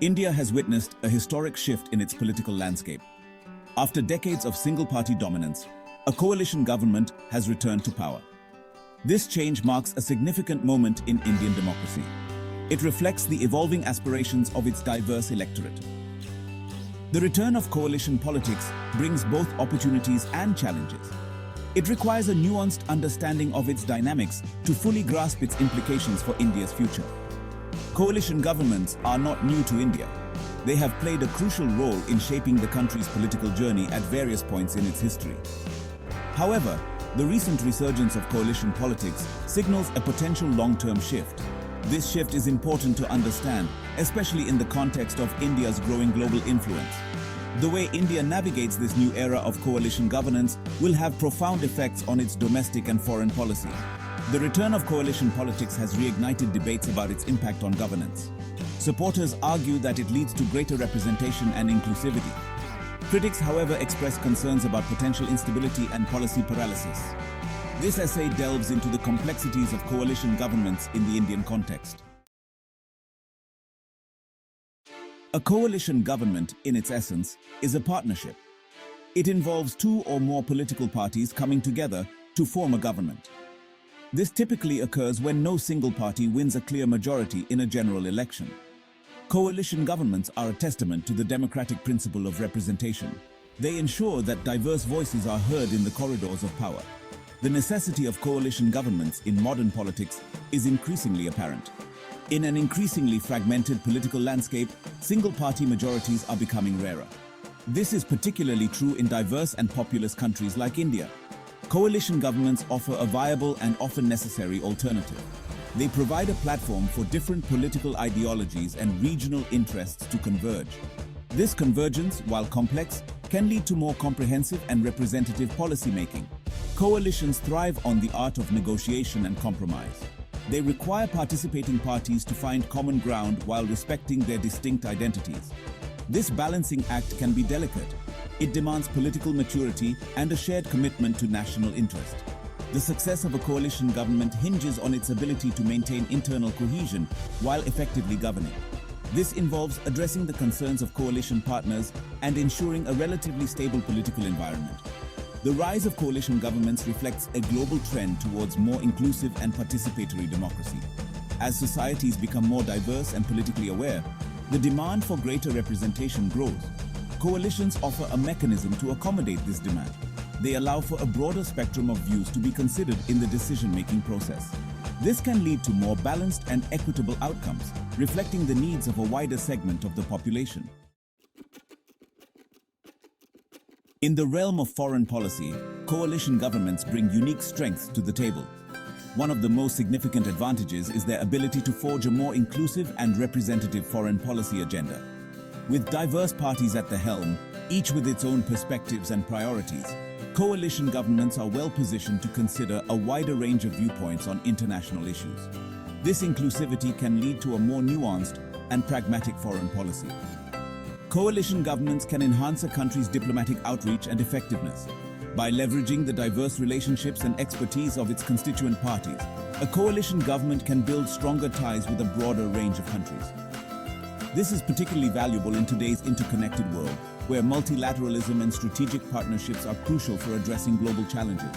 India has witnessed a historic shift in its political landscape. After decades of single-party dominance, a coalition government has returned to power. This change marks a significant moment in Indian democracy. It reflects the evolving aspirations of its diverse electorate. The return of coalition politics brings both opportunities and challenges. It requires a nuanced understanding of its dynamics to fully grasp its implications for India's future. Coalition governments are not new to India. They have played a crucial role in shaping the country's political journey at various points in its history. However, the recent resurgence of coalition politics signals a potential long-term shift. This shift is important to understand, especially in the context of India's growing global influence. The way India navigates this new era of coalition governance will have profound effects on its domestic and foreign policy. The return of coalition politics has reignited debates about its impact on governance. Supporters argue that it leads to greater representation and inclusivity. Critics, however, express concerns about potential instability and policy paralysis. This essay delves into the complexities of coalition governments in the Indian context. A coalition government, in its essence, is a partnership. It involves two or more political parties coming together to form a government. This typically occurs when no single party wins a clear majority in a general election. Coalition governments are a testament to the democratic principle of representation. They ensure that diverse voices are heard in the corridors of power. The necessity of coalition governments in modern politics is increasingly apparent. In an increasingly fragmented political landscape, single-party majorities are becoming rarer. This is particularly true in diverse and populous countries like India. Coalition governments offer a viable and often necessary alternative. They provide a platform for different political ideologies and regional interests to converge. This convergence, while complex, can lead to more comprehensive and representative policymaking. Coalitions thrive on the art of negotiation and compromise. They require participating parties to find common ground while respecting their distinct identities. This balancing act can be delicate. It demands political maturity and a shared commitment to national interest. The success of a coalition government hinges on its ability to maintain internal cohesion while effectively governing. This involves addressing the concerns of coalition partners and ensuring a relatively stable political environment. The rise of coalition governments reflects a global trend towards more inclusive and participatory democracy. As societies become more diverse and politically aware, the demand for greater representation grows. Coalitions offer a mechanism to accommodate this demand. They allow for a broader spectrum of views to be considered in the decision-making process. This can lead to more balanced and equitable outcomes, reflecting the needs of a wider segment of the population. In the realm of foreign policy, coalition governments bring unique strengths to the table. One of the most significant advantages is their ability to forge a more inclusive and representative foreign policy agenda. With diverse parties at the helm, each with its own perspectives and priorities, coalition governments are well positioned to consider a wider range of viewpoints on international issues. This inclusivity can lead to a more nuanced and pragmatic foreign policy. Coalition governments can enhance a country's diplomatic outreach and effectiveness. By leveraging the diverse relationships and expertise of its constituent parties, a coalition government can build stronger ties with a broader range of countries. This is particularly valuable in today's interconnected world, where multilateralism and strategic partnerships are crucial for addressing global challenges.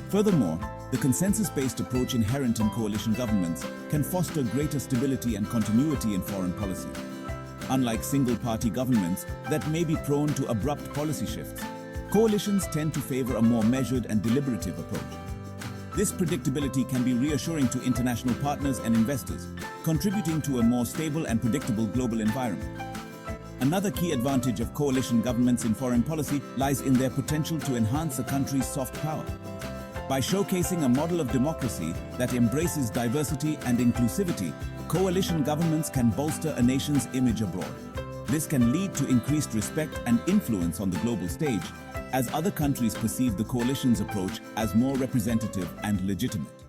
Furthermore, the consensus-based approach inherent in coalition governments can foster greater stability and continuity in foreign policy. Unlike single-party governments that may be prone to abrupt policy shifts, coalitions tend to favor a more measured and deliberative approach. This predictability can be reassuring to international partners and investors, contributing to a more stable and predictable global environment. Another key advantage of coalition governments in foreign policy lies in their potential to enhance a country's soft power. By showcasing a model of democracy that embraces diversity and inclusivity, coalition governments can bolster a nation's image abroad. This can lead to increased respect and influence on the global stage, as other countries perceive the coalition's approach as more representative and legitimate.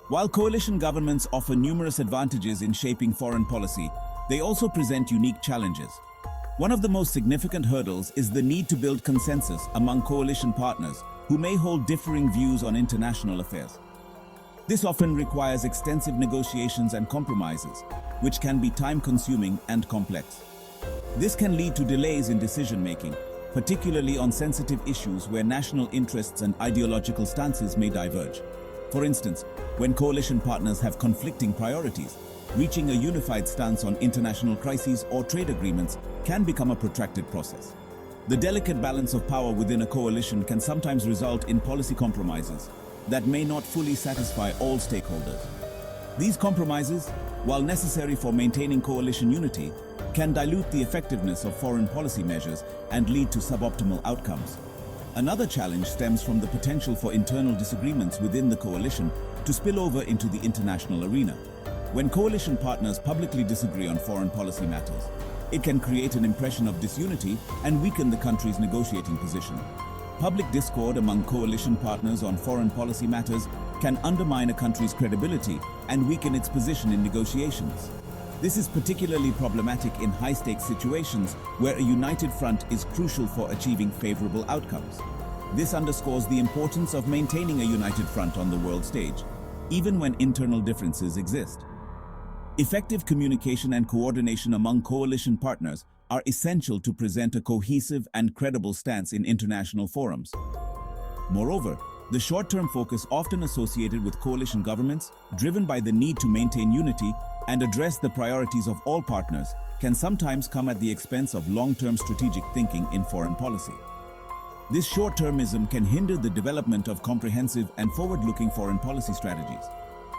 While coalition governments offer numerous advantages in shaping foreign policy, they also present unique challenges. One of the most significant hurdles is the need to build consensus among coalition partners who may hold differing views on international affairs. This often requires extensive negotiations and compromises, which can be time-consuming and complex. This can lead to delays in decision-making, particularly on sensitive issues where national interests and ideological stances may diverge. For instance, when coalition partners have conflicting priorities, reaching a unified stance on international crises or trade agreements can become a protracted process. The delicate balance of power within a coalition can sometimes result in policy compromises that may not fully satisfy all stakeholders. These compromises, while necessary for maintaining coalition unity, can dilute the effectiveness of foreign policy measures and lead to suboptimal outcomes. Another challenge stems from the potential for internal disagreements within the coalition to spill over into the international arena. When coalition partners publicly disagree on foreign policy matters, it can create an impression of disunity and weaken the country's negotiating position. Public discord among coalition partners on foreign policy matters can undermine a country's credibility and weaken its position in negotiations. This is particularly problematic in high-stakes situations where a united front is crucial for achieving favorable outcomes. This underscores the importance of maintaining a united front on the world stage, even when internal differences exist. Effective communication and coordination among coalition partners are essential to present a cohesive and credible stance in international forums. Moreover, the short-term focus often associated with coalition governments, driven by the need to maintain unity and address the priorities of all partners, can sometimes come at the expense of long-term strategic thinking in foreign policy. This short-termism can hinder the development of comprehensive and forward-looking foreign policy strategies.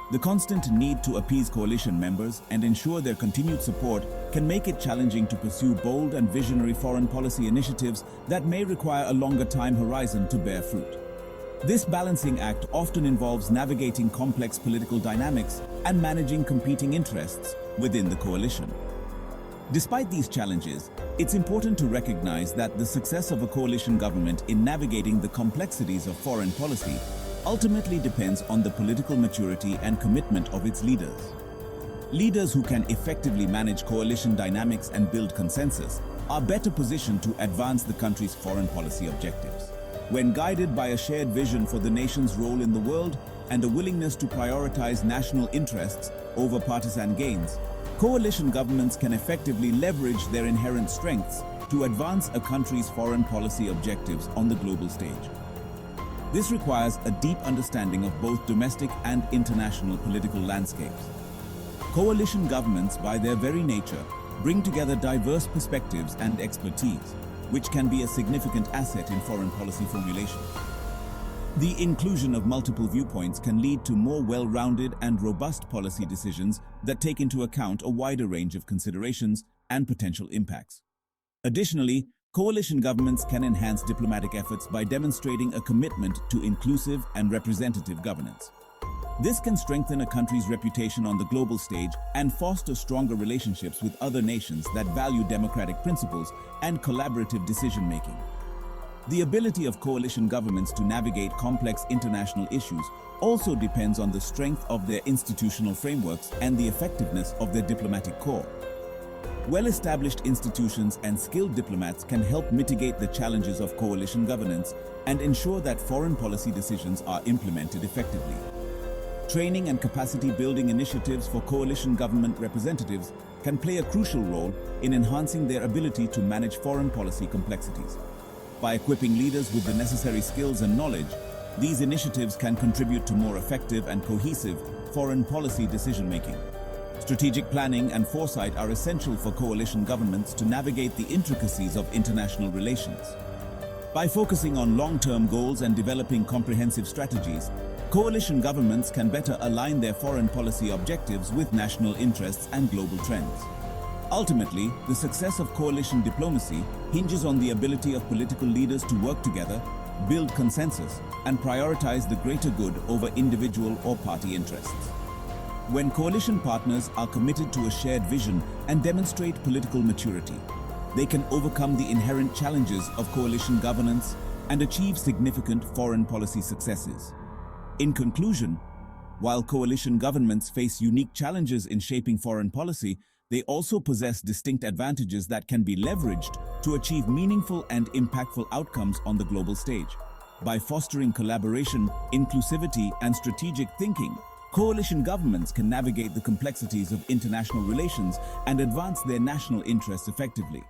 The constant need to appease coalition members and ensure their continued support can make it challenging to pursue bold and visionary foreign policy initiatives that may require a longer time horizon to bear fruit. This balancing act often involves navigating complex political dynamics and managing competing interests within the coalition. Despite these challenges, it's important to recognize that the success of a coalition government in navigating the complexities of foreign policy ultimately depends on the political maturity and commitment of its leaders. Leaders who can effectively manage coalition dynamics and build consensus are better positioned to advance the country's foreign policy objectives. When guided by a shared vision for the nation's role in the world and a willingness to prioritize national interests over partisan gains, coalition governments can effectively leverage their inherent strengths to advance a country's foreign policy objectives on the global stage. This requires a deep understanding of both domestic and international political landscapes. Coalition governments, by their very nature, bring together diverse perspectives and expertise, which can be a significant asset in foreign policy formulation. The inclusion of multiple viewpoints can lead to more well-rounded and robust policy decisions that take into account a wider range of considerations and potential impacts. Additionally, coalition governments can enhance diplomatic efforts by demonstrating a commitment to inclusive and representative governance. This can strengthen a country's reputation on the global stage and foster stronger relationships with other nations that value democratic principles and collaborative decision-making. The ability of coalition governments to navigate complex international issues also depends on the strength of their institutional frameworks and the effectiveness of their diplomatic corps. Well-established institutions and skilled diplomats can help mitigate the challenges of coalition governance and ensure that foreign policy decisions are implemented effectively. Training and capacity-building initiatives for coalition government representatives can play a crucial role in enhancing their ability to manage foreign policy complexities. By equipping leaders with the necessary skills and knowledge, these initiatives can contribute to more effective and cohesive foreign policy decision-making. Strategic planning and foresight are essential for coalition governments to navigate the intricacies of international relations. By focusing on long-term goals and developing comprehensive strategies, coalition governments can better align their foreign policy objectives with national interests and global trends. Ultimately, the success of coalition diplomacy hinges on the ability of political leaders to work together, build consensus, and prioritize the greater good over individual or party interests. When coalition partners are committed to a shared vision and demonstrate political maturity, they can overcome the inherent challenges of coalition governance and achieve significant foreign policy successes. In conclusion, while coalition governments face unique challenges in shaping foreign policy, they also possess distinct advantages that can be leveraged to achieve meaningful and impactful outcomes on the global stage. By fostering collaboration, inclusivity, and strategic thinking, Coalition governments can navigate the complexities of international relations and advance their national interests effectively.